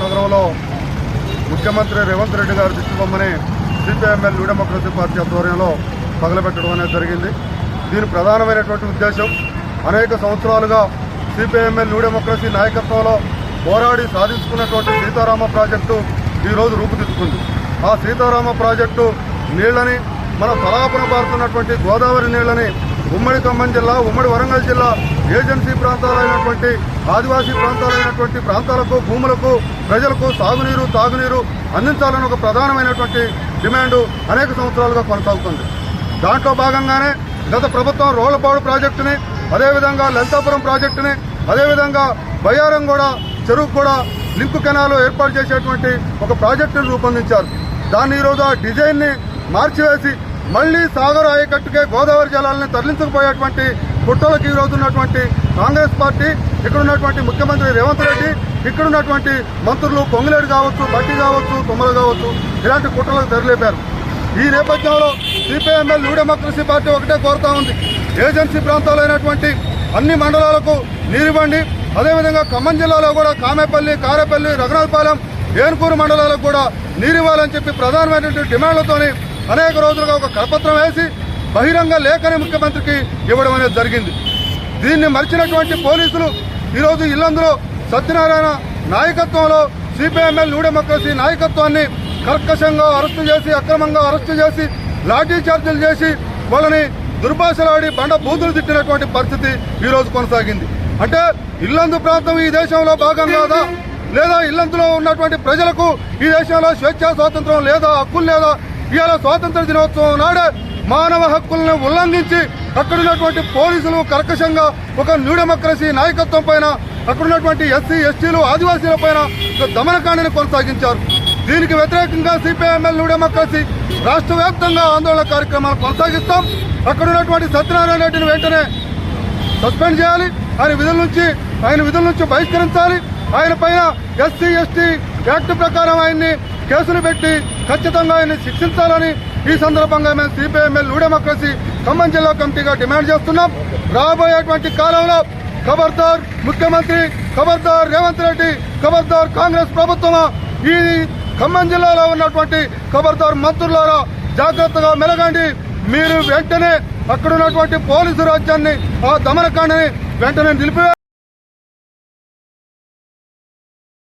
నగరంలో ముఖ్యమంత్రి రేవంత్ రెడ్డి గారి దిష్టిబొమ్మని సిపిఐఎంఎల్ న్యూ డెమోక్రసీ పార్టీ ఆధ్వర్యంలో పగలబెట్టడం అనేది జరిగింది. దీని ప్రధానమైనటువంటి ఉద్దేశం అనేక సంవత్సరాలుగా సిపిఐఎంఎల్ న్యూ డెమోక్రసీ నాయకత్వంలో పోరాడి సాధించుకున్నటువంటి సీతారామ ప్రాజెక్టు ఈరోజు రూపుదిద్దుకుంది. ఆ సీతారామ ప్రాజెక్టు నీళ్లని మన తలాపున పారుతున్నటువంటి గోదావరి నీళ్లని ఉమ్మడి ఖమ్మం జిల్లా, ఉమ్మడి వరంగల్ జిల్లా ఏజెన్సీ ప్రాంతాలైనటువంటి ఆదివాసీ ప్రాంతాలైనటువంటి ప్రాంతాలకు, భూములకు, ప్రజలకు సాగునీరు, తాగునీరు అందించాలని ఒక ప్రధానమైనటువంటి డిమాండు అనేక సంవత్సరాలుగా కొనసాగుతుంది. దాంట్లో భాగంగానే గత ప్రభుత్వం రోళ్లపాడు ప్రాజెక్టుని, అదేవిధంగా లలితాపురం ప్రాజెక్టుని, అదేవిధంగా బయ్యారంగూడ చెరువుకు కూడా లింక్ కెనాలు ఏర్పాటు చేసేటువంటి ఒక ప్రాజెక్టును రూపొందించారు. దాన్ని ఈరోజు ఆ డిజైన్ని మార్చివేసి మళ్లీ సాగర్ ఆయకట్టుకే గోదావరి జలాలను తరలించకపోయేటువంటి కుట్రలకు ఈరోజు ఉన్నటువంటి కాంగ్రెస్ పార్టీ, ఇక్కడ ఉన్నటువంటి ముఖ్యమంత్రి రేవంత్ రెడ్డి, ఇక్కడ ఉన్నటువంటి మంత్రులు పొంగులేడు కావచ్చు, బట్టి కావచ్చు, తుమ్మల కావచ్చు, ఇలాంటి కుట్రలకు తెరలేపారు. ఈ నేపథ్యంలో సిపిఐఎంఎల్ న్యూ డెమోక్రసీ పార్టీ ఒకటే కోరుతా ఉంది, ఏజెన్సీ ప్రాంతాలైనటువంటి అన్ని మండలాలకు నీరివ్వండి. అదేవిధంగా ఖమ్మం జిల్లాలో కూడా కామేపల్లి, కారేపల్లి, రఘునాథపాలెం, ఏనుకూరు మండలాలకు కూడా నీరివ్వాలని చెప్పి ప్రధానమైనటువంటి డిమాండ్లతోని అనేక రోజులుగా ఒక కరపత్రం వేసి బహిరంగ లేఖని ముఖ్యమంత్రికి ఇవ్వడం అనేది జరిగింది. దీన్ని మరిచినటువంటి పోలీసులు ఈరోజు ఇల్లందులో సత్యనారాయణ నాయకత్వంలో సిపిఐఎంఎల్ న్యూ డెమోక్రసీ నాయకత్వాన్ని కర్కశంగా అరెస్టు చేసి, అక్రమంగా అరెస్టు చేసి, లాఠీ చార్జీలు చేసి వాళ్ళని దుర్భాషలాడి బండ బూతులు తిట్టినటువంటి పరిస్థితి ఈరోజు కొనసాగింది. అంటే ఇల్లందు ప్రాంతం ఈ దేశంలో భాగం కాదా? లేదా ఇల్లందులో ఉన్నటువంటి ప్రజలకు ఈ దేశంలో స్వేచ్ఛా స్వాతంత్రం లేదా, హక్కులు లేదా? ఇవాళ స్వాతంత్ర దినోత్సవం నాడే మానవ హక్కులను ఉల్లంఘించి అక్కడున్నటువంటి పోలీసులు కర్కశంగా ఒక న్యూ డెమోక్రసీ నాయకత్వం పైన, అక్కడున్నటువంటి ఎస్సీ, ఎస్టీలు, ఆదివాసీల పైన దమనకాండని కొనసాగించారు. దీనికి వ్యతిరేకంగా సిపిఐఎంఎల్ న్యూ డెమోక్రసీ రాష్ట్ర వ్యాప్తంగా ఆందోళన కార్యక్రమాలు కొనసాగిస్తాం. అక్కడున్నటువంటి సత్యనారాయణ రెడ్డిని వెంటనే సస్పెండ్ చేయాలి, ఆయన విధుల నుంచి బహిష్కరించాలి. ఆయన పైన ఎస్సీ, ఎస్టీ యాక్ట్ ప్రకారం ఆయన్ని కేసులు పెట్టి ఖచ్చితంగా ఆయన్ని శిక్షించాలని ఈ సందర్భంగా మేము సిపిఐఎంఎల్ న్యూ డెమోక్రసీ ఖమ్మం జిల్లా కమిటీగా డిమాండ్ చేస్తున్నాం. రాబోయేటువంటి కాలంలో ఖబర్దార్ ముఖ్యమంత్రి, ఖబర్దార్ రేవంత్ రెడ్డి, ఖబర్దార్ కాంగ్రెస్ ప్రభుత్వమా, ఈ ఖమ్మం జిల్లాలో ఉన్నటువంటి ఖబర్దార్ మంత్రులారా జాగ్రత్తగా మెలగండి. మీరు వెంటనే అక్కడున్నటువంటి పోలీసు రాజ్యాన్ని, ఆ దమనకాండని వెంటనే నిలిపి